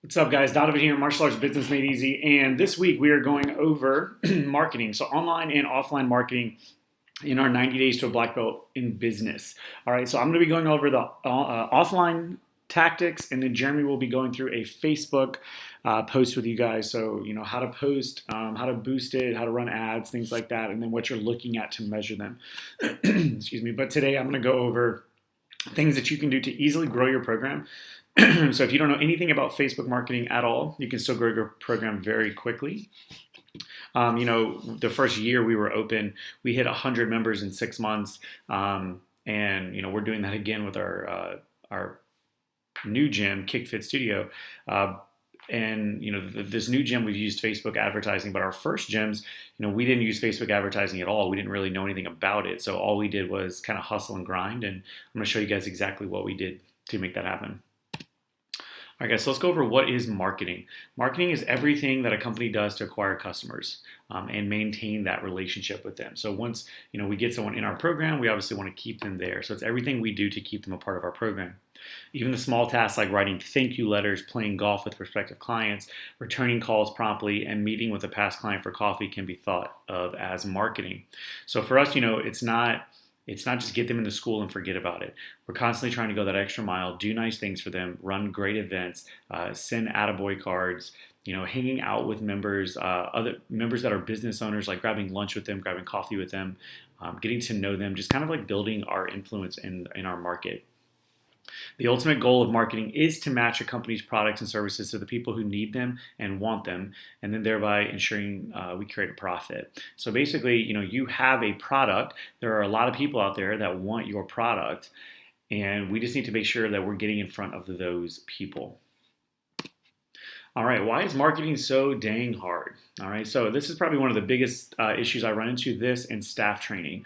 What's up, guys? Donovan here, Martial Arts Business Made Easy. And this week we are going over marketing. So, online and offline marketing in our 90 days to a black belt in business. All right, so I'm going to be going over the offline tactics, and then Jeremy will be going through a Facebook post with you guys. So, how to post, how to boost it, how to run ads, things like that, and then what you're looking at to measure them. Excuse me. But today I'm going to go over things that you can do to easily grow your program. So if you don't know anything about Facebook marketing at all, you can still grow your program very quickly. The first year we were open, we hit 100 members in 6 months, and we're doing that again with our new gym, KickFit Studio. This new gym, we've used Facebook advertising, but our first gyms, we didn't use Facebook advertising at all. We didn't really know anything about it. So all we did was kind of hustle and grind. And I'm going to show you guys exactly what we did to make that happen. All right, guys, so let's go over what is marketing. Marketing is everything that a company does to acquire customers and maintain that relationship with them. So once we get someone in our program, we obviously want to keep them there. So it's everything we do to keep them a part of our program. Even the small tasks like writing thank you letters, playing golf with prospective clients, returning calls promptly, and meeting with a past client for coffee can be thought of as marketing. So for us, it's not just get them into school and forget about it. We're constantly trying to go that extra mile, do nice things for them, run great events, send attaboy cards, hanging out with members, other members that are business owners, like grabbing lunch with them, grabbing coffee with them, getting to know them, just kind of like building our influence in our market. The ultimate goal of marketing is to match a company's products and services to the people who need them and want them, and then thereby ensuring we create a profit. So basically, you have a product. There are a lot of people out there that want your product, and we just need to make sure that we're getting in front of those people. All right, why is marketing so dang hard? All right, so this is probably one of the biggest issues I run into, this and staff training.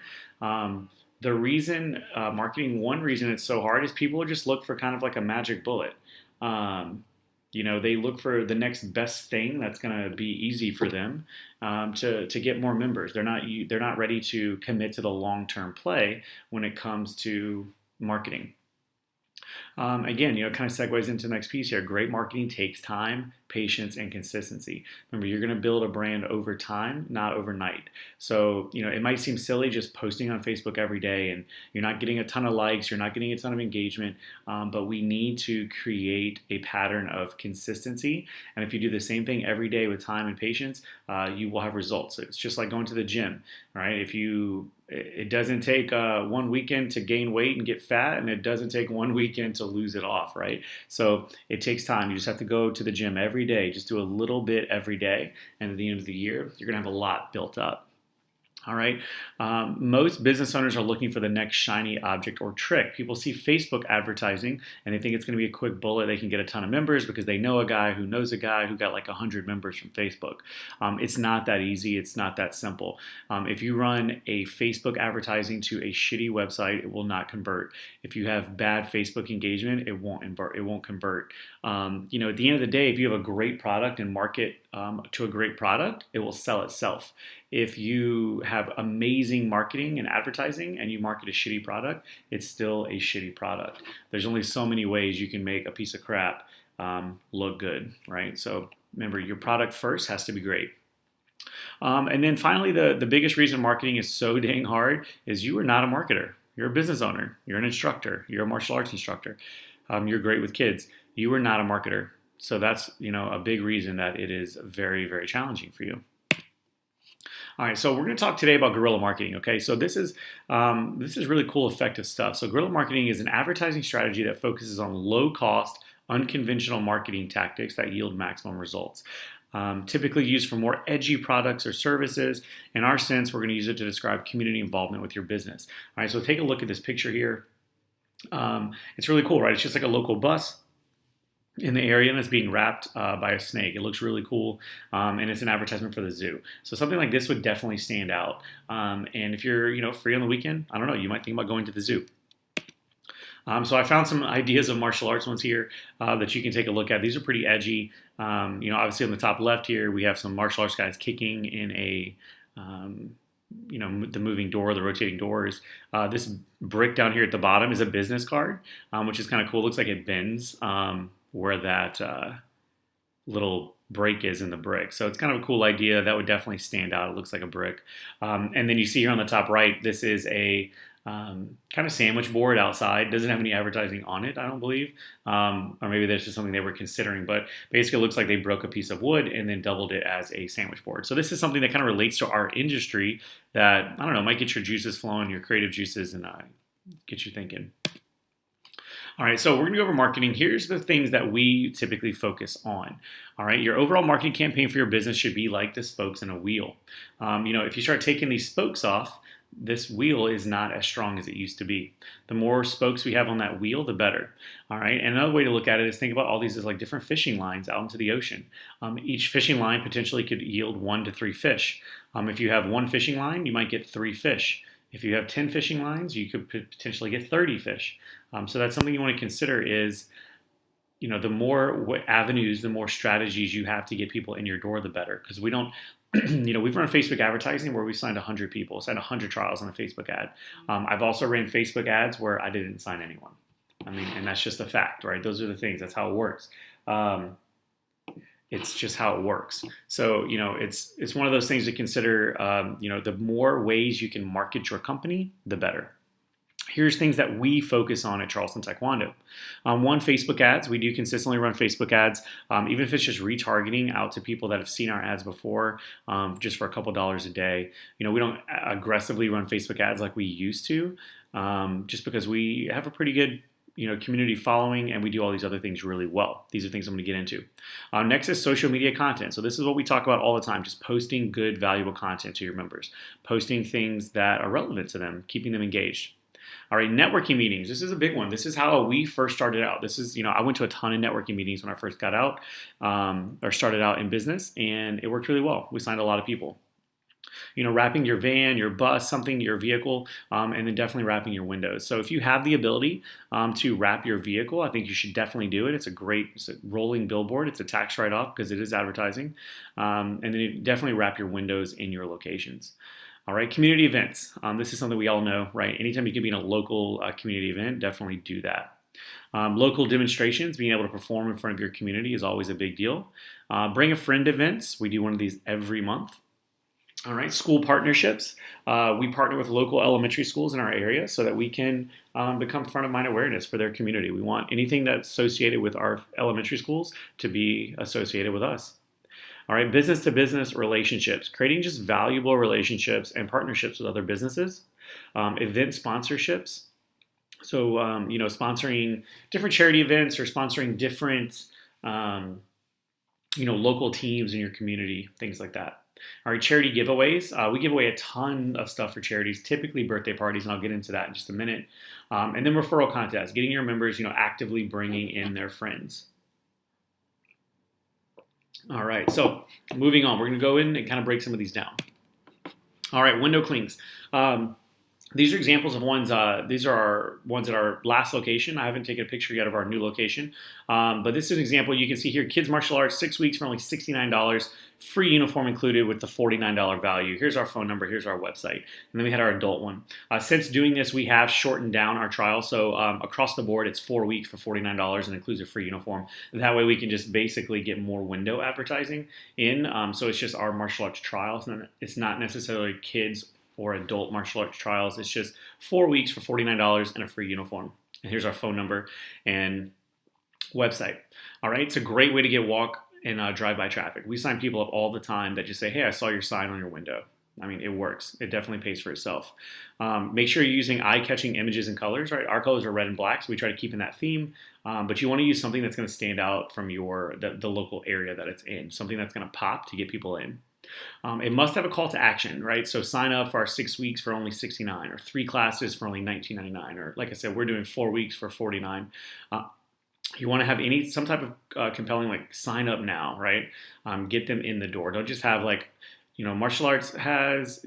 The reason one reason it's so hard is people just look for kind of like a magic bullet. They look for the next best thing that's going to be easy for them to get more members. They're not ready to commit to the long-term play when it comes to marketing. Again, kind of segues into the next piece here. Great marketing takes time, patience, and consistency. Remember, you're going to build a brand over time, not overnight. So, it might seem silly just posting on Facebook every day and you're not getting a ton of likes, you're not getting a ton of engagement, but we need to create a pattern of consistency. And if you do the same thing every day with time and patience, you will have results. It's just like going to the gym, right? It doesn't take one weekend to gain weight and get fat, and it doesn't take one weekend to lose it off, right? So it takes time. You just have to go to the gym every day, just do a little bit every day, and at the end of the year, you're gonna have a lot built up. All right. Most business owners are looking for the next shiny object or trick. People see Facebook advertising and they think it's going to be a quick bullet. They can get a ton of members because they know a guy who knows a guy who got like 100 members from Facebook. It's not that easy. It's not that simple. If you run a Facebook advertising to a shitty website, it will not convert. If you have bad Facebook engagement, it won't convert. At the end of the day, if you have a great product and market to a great product, it will sell itself. If you have amazing marketing and advertising and you market a shitty product, it's still a shitty product. There's only so many ways you can make a piece of crap look good, right? So remember, your product first has to be great. And then finally, the biggest reason marketing is so dang hard is you are not a marketer. You're a business owner. You're an instructor. You're a martial arts instructor. You're great with kids. You are not a marketer. So that's a big reason that it is very, very challenging for you. All right, so we're going to talk today about guerrilla marketing. Okay, so this is really cool, effective stuff. So guerrilla marketing is an advertising strategy that focuses on low-cost, unconventional marketing tactics that yield maximum results. Typically used for more edgy products or services. In our sense, we're going to use it to describe community involvement with your business. All right, so take a look at this picture here. It's really cool, right? It's just like a local bus in the area, and it's being wrapped by a snake. It looks really cool, and it's an advertisement for the zoo. So something like this would definitely stand out. And if you're free on the weekend, I don't know, you might think about going to the zoo. So I found some ideas of martial arts ones here that you can take a look at. These are pretty edgy. Obviously on the top left here, we have some martial arts guys kicking in a the moving door, the rotating doors. This brick down here at the bottom is a business card, which is kind of cool. Looks like it bends where that little break is in the brick. So it's kind of a cool idea. That would definitely stand out. It looks like a brick. And then you see here on the top right, this is a kind of sandwich board outside. Doesn't have any advertising on it, I don't believe. Or maybe that's just something they were considering. But basically, it looks like they broke a piece of wood and then doubled it as a sandwich board. So this is something that kind of relates to our industry that, I don't know, might get your juices flowing, your creative juices, and get you thinking. All right, so we're gonna go over marketing. Here's the things that we typically focus on. All right, your overall marketing campaign for your business should be like the spokes in a wheel. If you start taking these spokes off, this wheel is not as strong as it used to be. The more spokes we have on that wheel, the better. All right, and another way to look at it is think about all these as like different fishing lines out into the ocean. Each fishing line potentially could yield 1 to 3 fish. If you have one fishing line, you might get 3 fish. If you have 10 fishing lines, you could potentially get 30 fish. So that's something you want to consider is, the more avenues, the more strategies you have to get people in your door, the better. Because we don't, we've run Facebook advertising where we signed 100 people, signed 100 trials on a Facebook ad. I've also ran Facebook ads where I didn't sign anyone. And that's just a fact, right? Those are the things. That's how it works. It's just how it works. So, it's one of those things to consider. The more ways you can market your company, the better. Here's things that we focus on at Charleston Taekwondo. One, Facebook ads. We do consistently run Facebook ads, even if it's just retargeting out to people that have seen our ads before, just for a couple dollars a day. We don't aggressively run Facebook ads like we used to, just because we have a pretty good community following, and we do all these other things really well. These are things I'm going to get into. Next is social media content. So this is what we talk about all the time, just posting good, valuable content to your members, posting things that are relevant to them, keeping them engaged. All right, networking meetings. This is a big one. This is how we first started out. This is, I went to a ton of networking meetings when I first got out or started out in business, and it worked really well. We signed a lot of people. Wrapping your van, your bus, something, your vehicle, and then definitely wrapping your windows. So if you have the ability to wrap your vehicle, I think you should definitely do it. It's a rolling billboard. It's a tax write-off because it is advertising. And then you definitely wrap your windows in your locations. All right, community events. This is something we all know, right? Anytime you can be in a local community event, definitely do that. Local demonstrations, being able to perform in front of your community is always a big deal. Bring a friend events. We do one of these every month. All right, school partnerships. We partner with local elementary schools in our area so that we can become front of mind awareness for their community. We want anything that's associated with our elementary schools to be associated with us. All right, business to business relationships, creating just valuable relationships and partnerships with other businesses. Event sponsorships. So, sponsoring different charity events or sponsoring different, local teams in your community, things like that. All right, charity giveaways. We give away a ton of stuff for charities, typically birthday parties, and I'll get into that in just a minute. And then referral contests, getting your members, actively bringing in their friends. All right, so moving on, we're going to go in and kind of break some of these down. All right, window clings. These are examples of ones. These are ones at our last location. I haven't taken a picture yet of our new location, but this is an example. You can see here, kids martial arts, 6 weeks for only $69, free uniform included with the $49 value. Here's our phone number. Here's our website, and then we had our adult one. Since doing this, we have shortened down our trial. So across the board, it's 4 weeks for $49 and includes a free uniform. That way, we can just basically get more window advertising in. So it's just our martial arts trials, and it's not necessarily kids or adult martial arts trials. It's just 4 weeks for $49 and a free uniform. And here's our phone number and website. All right, it's a great way to get walk and drive-by traffic. We sign people up all the time that just say, hey, I saw your sign on your window. It works. It definitely pays for itself. Make sure you're using eye-catching images and colors, right? Our colors are red and black, so we try to keep in that theme. But you want to use something that's going to stand out from the local area that it's in, something that's going to pop to get people in. It must have a call to action, right? So sign up for our 6 weeks for only $69, or 3 classes for only $19.99, or like I said, we're doing 4 weeks for $49. You want to have some type of compelling, like sign up now, right? Get them in the door. Don't just have martial arts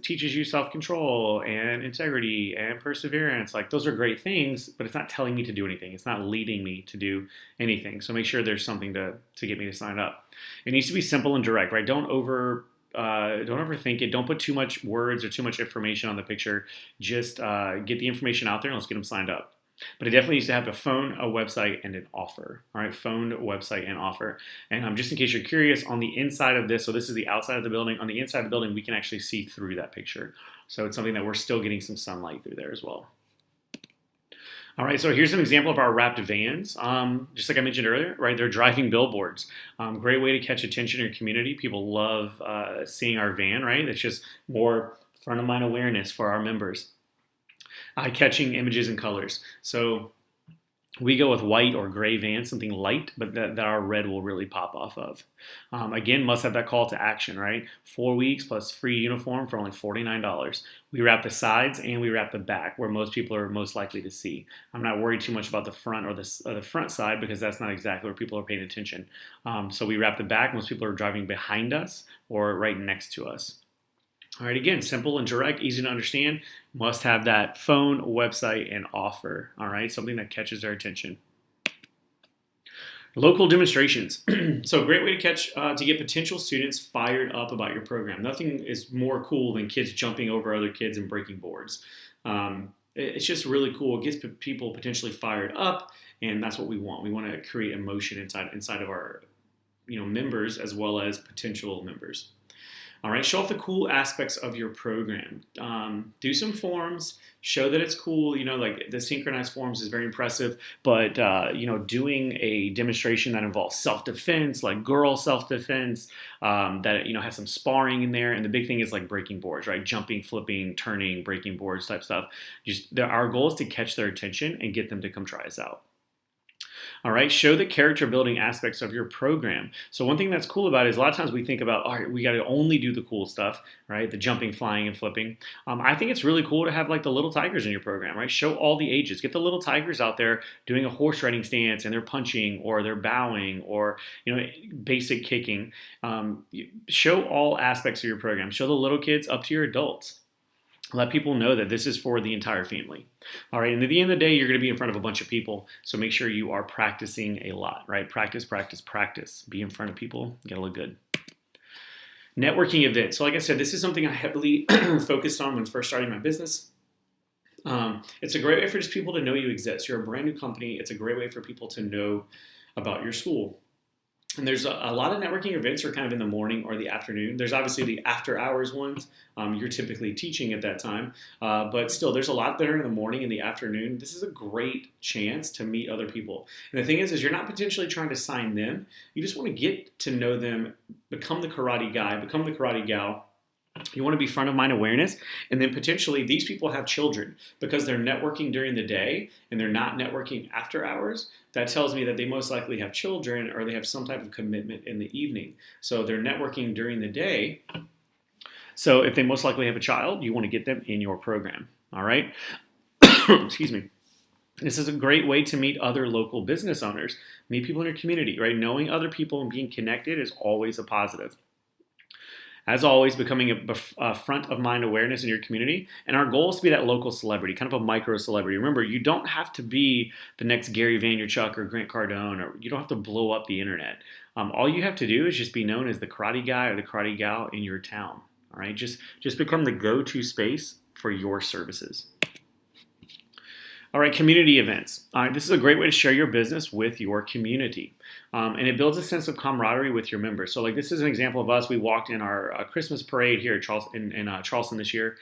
teaches you self-control and integrity and perseverance. Like those are great things, but it's not telling me to do anything. It's not leading me to do anything. So make sure there's something to get me to sign up. It needs to be simple and direct, right? Don't overthink it. Don't put too much words or too much information on the picture. Just get the information out there and let's get them signed up. But it definitely needs to have a phone, a website, and an offer. All right, phone, website, and offer. And just in case you're curious, on the inside of this, so this is the outside of the building. On the inside of the building, we can actually see through that picture. So it's something that we're still getting some sunlight through there as well. All right, so here's an example of our wrapped vans. Just like I mentioned earlier, right? They're driving billboards. Great way to catch attention in your community. People love seeing our van, right? It's just more front of mind awareness for our members. Eye-catching images and colors. So we go with white or gray vans, something light, but that our red will really pop off of. Again, must have that call to action, right? 4 weeks plus free uniform for only $49. We wrap the sides and we wrap the back, where most people are most likely to see. I'm not worried too much about the front or the front side, because that's not exactly where people are paying attention. So we wrap the back. Most people are driving behind us or right next to us. All right, again, simple and direct, easy to understand. Must have that phone, website, and offer. All right, something that catches their attention. Local demonstrations. So great way to get potential students fired up about your program. Nothing is more cool than kids jumping over other kids and breaking boards. It's just really cool. It gets people potentially fired up, and that's what we want. We want to create emotion inside of our members as well as potential members. All right, show off the cool aspects of your program. Do some forms, show that it's cool. Like the synchronized forms is very impressive, but doing a demonstration that involves self-defense, like girl self-defense, that has some sparring in there. And the big thing is like breaking boards, right? Jumping, flipping, turning, breaking boards type stuff. Our goal is to catch their attention and get them to come try us out. All right, show the character building aspects of your program. So one thing that's cool about it is a lot of times we think about, all right, we got to only do the cool stuff, right? The jumping, flying, and flipping. I think it's really cool to have like the little tigers in your program, right? Show all the ages. Get the little tigers out there doing a horse riding stance, and they're punching or they're bowing or basic kicking. Show all aspects of your program. Show the little kids up to your adults. Let people know that this is for the entire family. All right, and at the end of the day, you're going to be in front of a bunch of people, so make sure you are practicing a lot, right? Practice, practice, practice. Be in front of people. You got to look good. Networking events. So like I said, this is something I heavily focused on when first starting my business. It's a great way for just people to know you exist. You're a brand new company. It's a great way for people to know about your school. And there's a lot of networking events are kind of in the morning or the afternoon. There's obviously the after hours ones. You're typically teaching at that time. But still, there's a lot that are in the morning and the afternoon. This is a great chance to meet other people. And the thing is you're not potentially trying to sign them. You just want to get to know them, become the karate guy, become the karate gal. You want to be front of mind awareness, and then potentially these people have children because they're networking during the day and they're not networking after hours. That tells me that they most likely have children or they have some type of commitment in the evening. So they're networking during the day. So if they most likely have a child, you want to get them in your program. All right. Excuse me. This is a great way to meet other local business owners, meet people in your community, right? Knowing other people and being connected is always a positive. As always, becoming a front of mind awareness in your community. And our goal is to be that local celebrity, kind of a micro celebrity. Remember, you don't have to be the next Gary Vaynerchuk or Grant Cardone, or you don't have to blow up the internet. All you have to do is just be known as the karate guy or the karate gal in your town. All right, just become the go-to space for your services. All right, community events. All right, this is a great way to share your business with your community. And it builds a sense of camaraderie with your members. So like this is an example of us. We walked in our Christmas parade here at Charleston this year.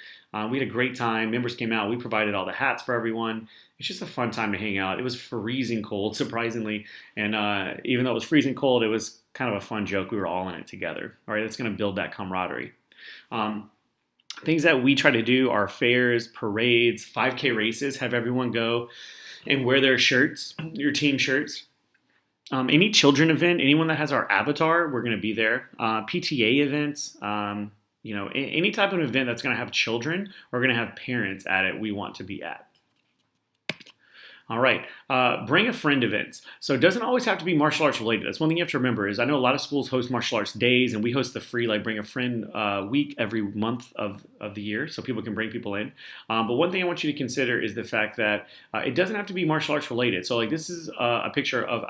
We had a great time. Members came out. We provided all the hats for everyone. It's just a fun time to hang out. It was freezing cold, surprisingly. And even though it was freezing cold, it was kind of a fun joke. We were all in it together. All right, that's going to build that camaraderie. Things that we try to do are fairs, parades, 5K races, have everyone go and wear their shirts, your team shirts. Any children event, anyone that has our avatar, we're going to be there. PTA events, any type of event that's going to have children or going to have parents at it, we want to be at. All right, bring a friend events. So it doesn't always have to be martial arts related. That's one thing you have to remember is I know a lot of schools host martial arts days, and we host the free bring a friend week every month of the year, so people can bring people in. But one thing I want you to consider is the fact that it doesn't have to be martial arts related. So like this is a picture of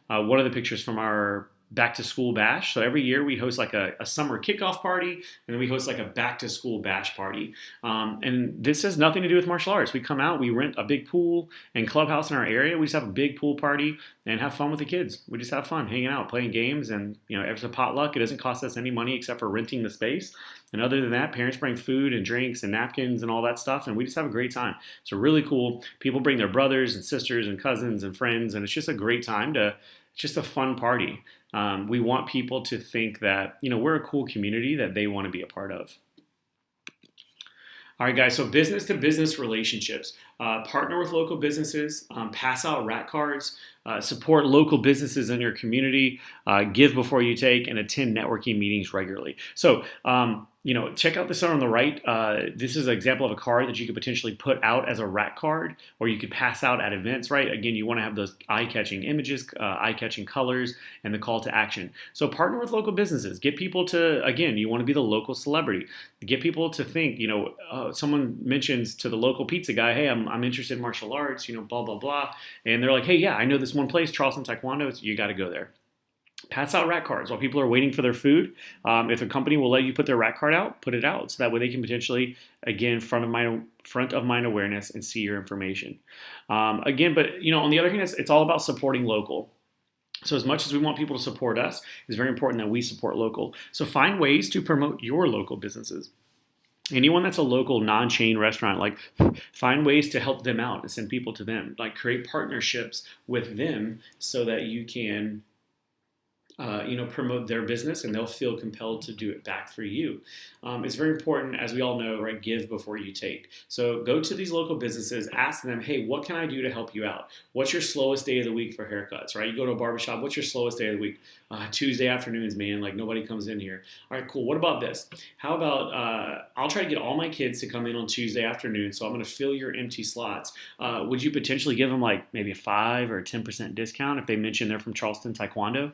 one of the pictures from our back to school bash. So every year we host like a summer kickoff party, and then we host like a back to school bash party. And this has nothing to do with martial arts. We come out, we rent a big pool and clubhouse in our area. We just have a big pool party and have fun with the kids. We just have fun hanging out, playing games, and it's a potluck. It doesn't cost us any money except for renting the space. And other than that, parents bring food and drinks and napkins and all that stuff, and we just have a great time. It's really cool. People bring their brothers and sisters and cousins and friends, and it's just a great time it's just a fun party. We want people to think that, we're a cool community that they want to be a part of. All right, guys, so business to business relationships. Partner with local businesses, pass out rat cards, support local businesses in your community, give before you take, and attend networking meetings regularly. So, check out this one on the right. This is an example of a card that you could potentially put out as a rat card, or you could pass out at events, right? Again, you want to have those eye-catching images, eye-catching colors, and the call to action. So partner with local businesses. Get people to, again, you want to be the local celebrity. Get people to think, someone mentions to the local pizza guy, hey, I'm interested in martial arts, blah, blah, blah. And they're like, hey, yeah, I know this one place, Charleston Taekwondo, you got to go there. Pass out rat cards while people are waiting for their food. If a company will let you put their rat card out, put it out. So that way they can potentially, again, front of mind awareness and see your information. But on the other hand, it's all about supporting local. So as much as we want people to support us, it's very important that we support local. So find ways to promote your local businesses. Anyone that's a local non-chain restaurant, find ways to help them out and send people to them. Create partnerships with them so that you can promote their business, and they'll feel compelled to do it back for you. It's very important, as we all know, right? Give before you take. So go to these local businesses, ask them, hey, what can I do to help you out? What's your slowest day of the week for haircuts, right? You go to a barbershop, what's your slowest day of the week? Tuesday afternoons, man, nobody comes in here. All right, cool. What about this? How about I'll try to get all my kids to come in on Tuesday afternoon, so I'm going to fill your empty slots. Would you potentially give them maybe a 5 or 10% discount if they mention they're from Charleston Taekwondo?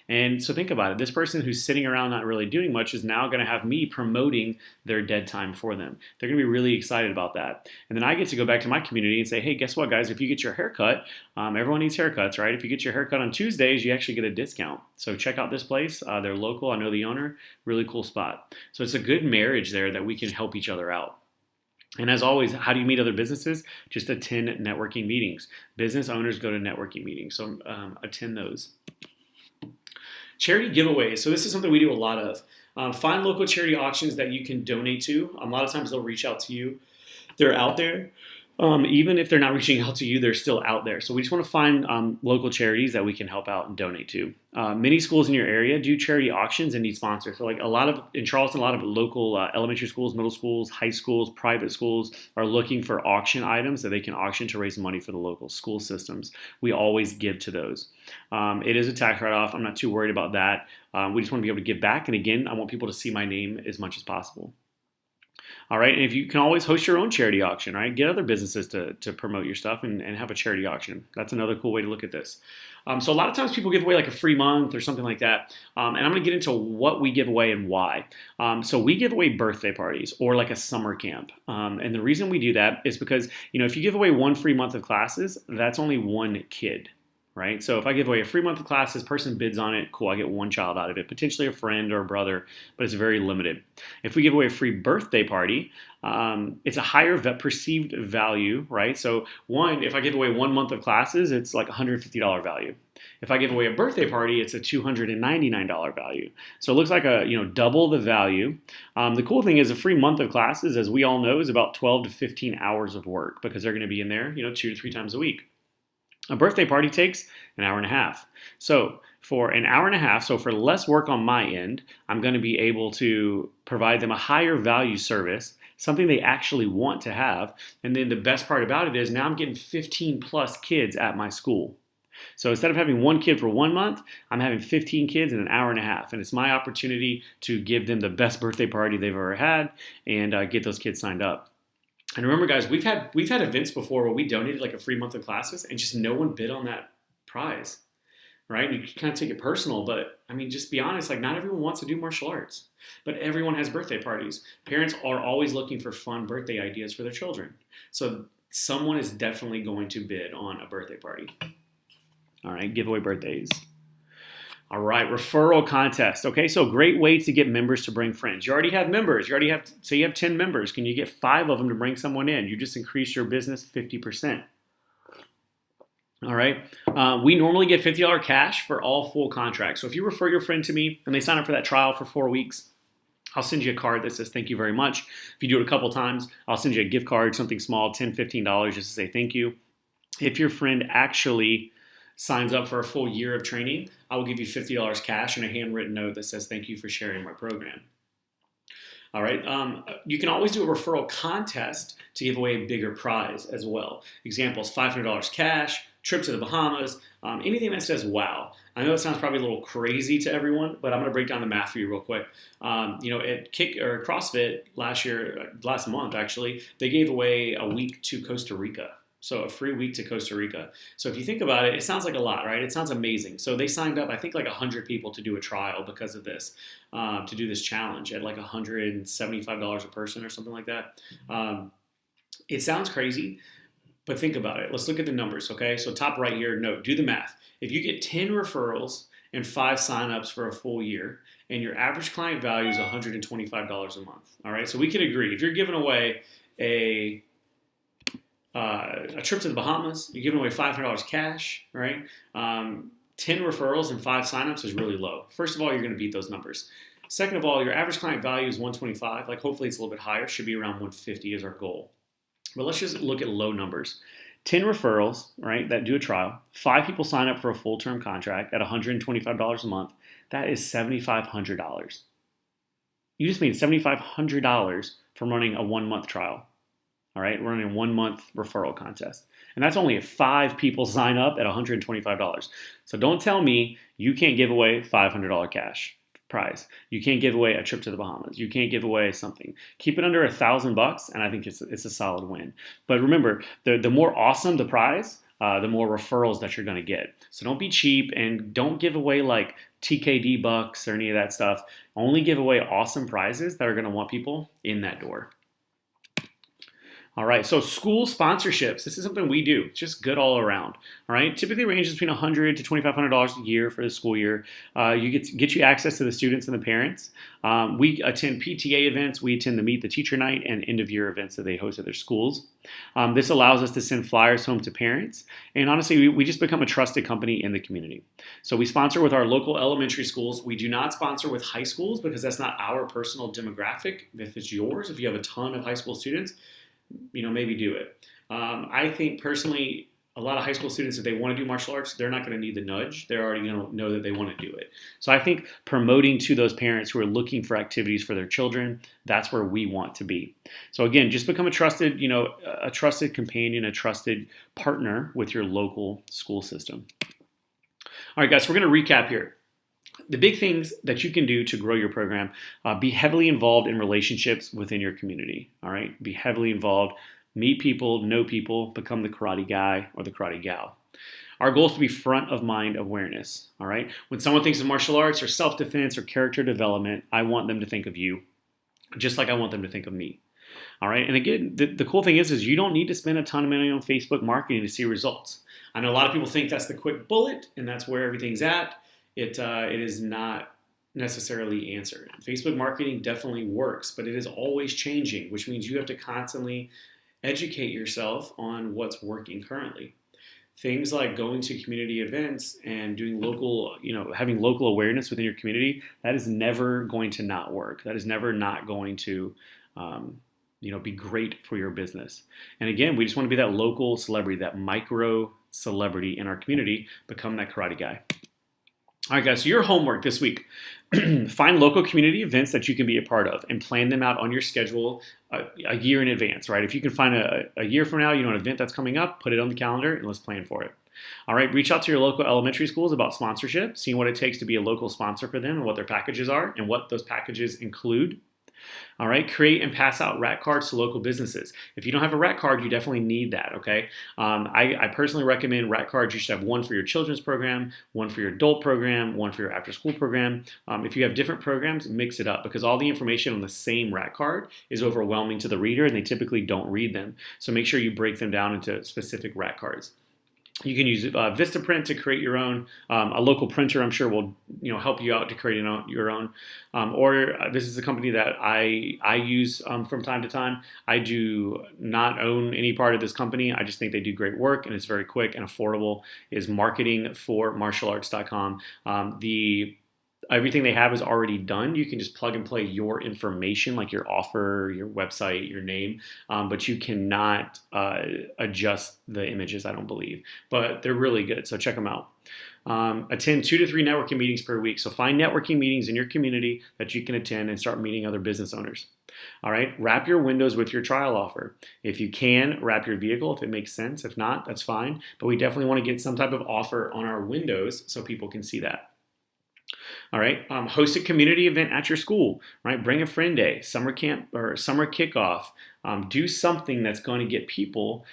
And so think about it. This person who's sitting around not really doing much is now going to have me promoting their dead time for them. They're going to be really excited about that. And then I get to go back to my community and say, hey, guess what, guys? If you get your haircut, everyone needs haircuts, right? If you get your haircut on Tuesdays, you actually get a discount. So check out this place. They're local. I know the owner. Really cool spot. So it's a good marriage there that we can help each other out. And as always, how do you meet other businesses? Just attend networking meetings. Business owners go to networking meetings. So attend those. Charity giveaways. So this is something we do a lot of. Find local charity auctions that you can donate to. A lot of times they'll reach out to you. They're out there. Even if they're not reaching out to you, they're still out there. So we just want to find local charities that we can help out and donate to. Many schools in your area do charity auctions and need sponsors. So in Charleston, a lot of local elementary schools, middle schools, high schools, private schools are looking for auction items that they can auction to raise money for the local school systems. We always give to those. It is a tax write-off. I'm not too worried about that. We just want to be able to give back. And again, I want people to see my name as much as possible. All right, and if you can always host your own charity auction, right? Get other businesses to promote your stuff and have a charity auction. That's another cool way to look at this. So a lot of times people give away a free month or something like that. And I'm going to get into what we give away and why. So we give away birthday parties or a summer camp. And the reason we do that is because, if you give away one free month of classes, that's only one kid. Right? So if I give away a free month of classes, person bids on it, cool, I get one child out of it, potentially a friend or a brother, but it's very limited. If we give away a free birthday party, it's a higher perceived value, right? So if I give away 1 month of classes, it's $150 value. If I give away a birthday party, it's a $299 value. So it looks like double the value. The cool thing is a free month of classes, as we all know, is about 12 to 15 hours of work because they're going to be in there, 2 to 3 times a week. A birthday party takes an hour and a half. So for an hour and a half, so for less work on my end, I'm going to be able to provide them a higher value service, something they actually want to have. And then the best part about it is now I'm getting 15 plus kids at my school. So instead of having one kid for 1 month, I'm having 15 kids in an hour and a half. And it's my opportunity to give them the best birthday party they've ever had and get those kids signed up. And remember, guys, we've had events before where we donated a free month of classes and just no one bid on that prize, right? And you kind of take it personal, but just be honest, not everyone wants to do martial arts, but everyone has birthday parties. Parents are always looking for fun birthday ideas for their children. So someone is definitely going to bid on a birthday party. All right, giveaway birthdays. All right, referral contest. Okay, so great way to get members to bring friends. You already have members. You already have, say you have 10 members. Can you get 5 of them to bring someone in? You just increase your business 50%. All right, we normally get $50 cash for all full contracts. So if you refer your friend to me and they sign up for that trial for 4 weeks, I'll send you a card that says thank you very much. If you do it a couple times, I'll send you a gift card, something small, $10, $15, just to say thank you. If your friend actually signs up for a full year of training, I will give you $50 cash and a handwritten note that says thank you for sharing my program. All right. You can always do a referral contest to give away a bigger prize as well. Examples: $500 cash, trip to the Bahamas, anything that says wow. I know it sounds probably a little crazy to everyone, but I'm going to break down the math for you real quick. At CrossFit last month actually, they gave away a week to Costa Rica. So a free week to Costa Rica. So if you think about it, it sounds like a lot, right? It sounds amazing. So they signed up, I think, like 100 people to do a trial because of this, to do this challenge at like $175 a person or something like that. It sounds crazy, but think about it. Let's look at the numbers, okay? So top right here, note, do the math. If you get 10 referrals and 5 signups for a full year, and your average client value is $125 a month, all right? So we can agree. If you're giving away a trip to the Bahamas, you're giving away $500 cash, right? 10 referrals and 5 signups is really low. First of all, you're going to beat those numbers. Second of all, your average client value is 125. Like hopefully it's a little bit higher. Should be around 150 is our goal. But let's just look at low numbers. 10 referrals, right, that do a trial. 5 people sign up for a full-term contract at $125 a month. That is $7,500. You just made $7,500 from running a 1-month trial. All right, we're running a 1-month referral contest. And that's only if 5 people sign up at $125. So don't tell me you can't give away $500 cash prize. You can't give away a trip to the Bahamas. You can't give away something. Keep it under $1,000 and I think it's a solid win. But remember, the more awesome the prize, the more referrals that you're going to get. So don't be cheap and don't give away like TKD bucks or any of that stuff. Only give away awesome prizes that are going to want people in that door. All right, so school sponsorships. This is something we do. It's just good all around. All right, typically ranges between $100 to $2,500 a year for the school year. You get you access to the students and the parents. We attend PTA events. We attend the Meet the Teacher Night and end of year events that they host at their schools. This allows us to send flyers home to parents. And honestly, we just become a trusted company in the community. So we sponsor with our local elementary schools. We do not sponsor with high schools because that's not our personal demographic. If it's yours, if you have a ton of high school students, maybe do it. I think personally, a lot of high school students, if they want to do martial arts, they're not going to need the nudge. They're already going to know that they want to do it. So I think promoting to those parents who are looking for activities for their children, that's where we want to be. So again, just become a trusted companion, a trusted partner with your local school system. All right, guys, so we're going to recap here. The big things that you can do to grow your program, be heavily involved in relationships within your community, all right? Be heavily involved, meet people, know people, become the karate guy or the karate gal. Our goal is to be front of mind awareness, all right? When someone thinks of martial arts or self-defense or character development, I want them to think of you, just like I want them to think of me. All right, and again, the cool thing is you don't need to spend a ton of money on Facebook marketing to see results. I know a lot of people think that's the quick bullet and that's where everything's at. It is not necessarily answered. Facebook marketing definitely works, but it is always changing, which means you have to constantly educate yourself on what's working currently. Things like going to community events and doing local, having local awareness within your community, that is never going to not work. That is never not going to, be great for your business. And again, we just want to be that local celebrity, that micro celebrity in our community, become that karate guy. All right, guys, so your homework this week, find local community events that you can be a part of and plan them out on your schedule a year in advance, right? If you can find a year from now, an event that's coming up, put it on the calendar and let's plan for it. All right, reach out to your local elementary schools about sponsorship, seeing what it takes to be a local sponsor for them and what their packages are and what those packages include. All right, create and pass out RAT cards to local businesses. If you don't have a RAT card, you definitely need that, okay? I personally recommend RAT cards. You should have one for your children's program, one for your adult program, one for your after-school program. If you have different programs, mix it up because all the information on the same RAT card is overwhelming to the reader and they typically don't read them. So make sure you break them down into specific RAT cards. You can use Vistaprint to create your own. A local printer, I'm sure, will help you out to create your own. Or this is a company that I use from time to time. I do not own any part of this company. I just think they do great work and it's very quick and affordable. Is marketingformartialarts.com. Everything they have is already done. You can just plug and play your information, like your offer, your website, your name, but you cannot adjust the images, I don't believe. But they're really good, so check them out. Attend 2 to 3 networking meetings per week. So find networking meetings in your community that you can attend and start meeting other business owners. All right, wrap your windows with your trial offer. If you can, wrap your vehicle if it makes sense. If not, that's fine. But we definitely want to get some type of offer on our windows so people can see that. All right, host a community event at your school, right? Bring a friend day, summer camp or summer kickoff. Do something that's going to get people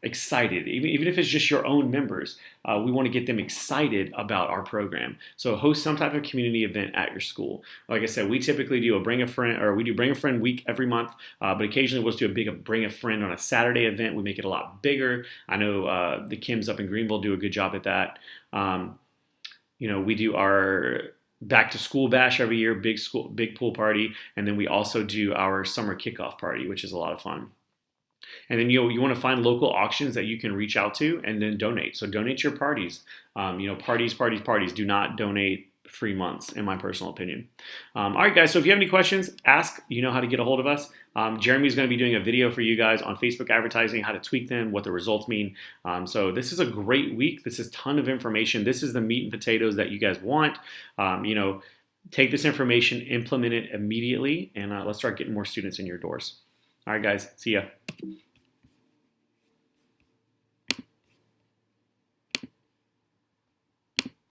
excited, even if it's just your own members. We want to get them excited about our program. So host some type of community event at your school. Like I said, we typically do bring a friend week every month, but occasionally we'll just do a big bring a friend on a Saturday event. We make it a lot bigger. I know the Kims up in Greenville do a good job at that. We do our back to school bash every year, big pool party, and then we also do our summer kickoff party, which is a lot of fun. And then you want to find local auctions that you can reach out to and then donate. So donate your parties. Parties. Do not donate free months, in my personal opinion. All right, guys. So if you have any questions, ask. You know how to get a hold of us. Jeremy's going to be doing a video for you guys on Facebook advertising, how to tweak them, what the results mean. So this is a great week. This is a ton of information. This is the meat and potatoes that you guys want. Take this information, implement it immediately, and let's start getting more students in your doors. All right, guys. See ya.